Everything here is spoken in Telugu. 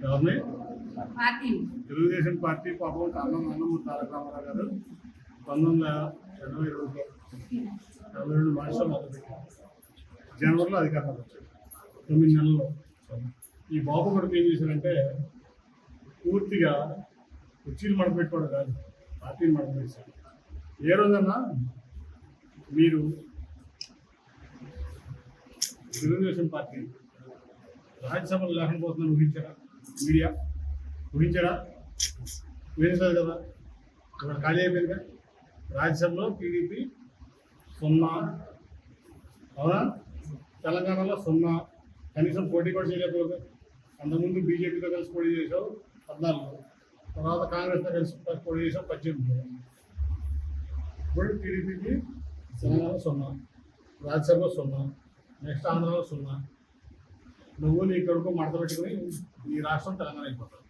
ఎవరిని తెలుగుదేశం పార్టీ పాపం నందమూరి తారక రామారావు గారు 1982 మార్చిలో మొదలుపెట్టారు. జనవరిలో అధికారంలోకి వచ్చారు. 9 నెలల్లో ఈ బాబు కొడుకు ఏం చేశారంటే పూర్తిగా కుర్చీలు మడపెట్టుకోవడం కాదు, పార్టీని మడపెట్టారు. ఏ రోజన్నా మీరు తెలుగుదేశం పార్టీ రాజ్యసభలో లేకపోతుందని ఊహించారా? మీడియా ఊహించారా? ఊహించలేదు కదా. ఇక్కడ ఖాళీ అయిపోయిందిగా. రాజ్యసభలో టీడీపీ 0, అవునా? తెలంగాణలో 0, కనీసం పోటీ కూడా చేయలేకపోతే. అంతకుముందు బీజేపీతో కలిసి పోటీ చేసావు 14, తర్వాత కాంగ్రెస్తో కలిసి పోటీ చేసావు 18. ఇప్పుడు టీడీపీకి తెలంగాణ 0, రాజ్యసభలో 0, నెక్స్ట్ ఆంధ్రలో 0. నువ్వు నీ కొడుకు మడత పెట్టుకుని నీ రాష్ట్రం తెలంగాణ అయిపోతావు.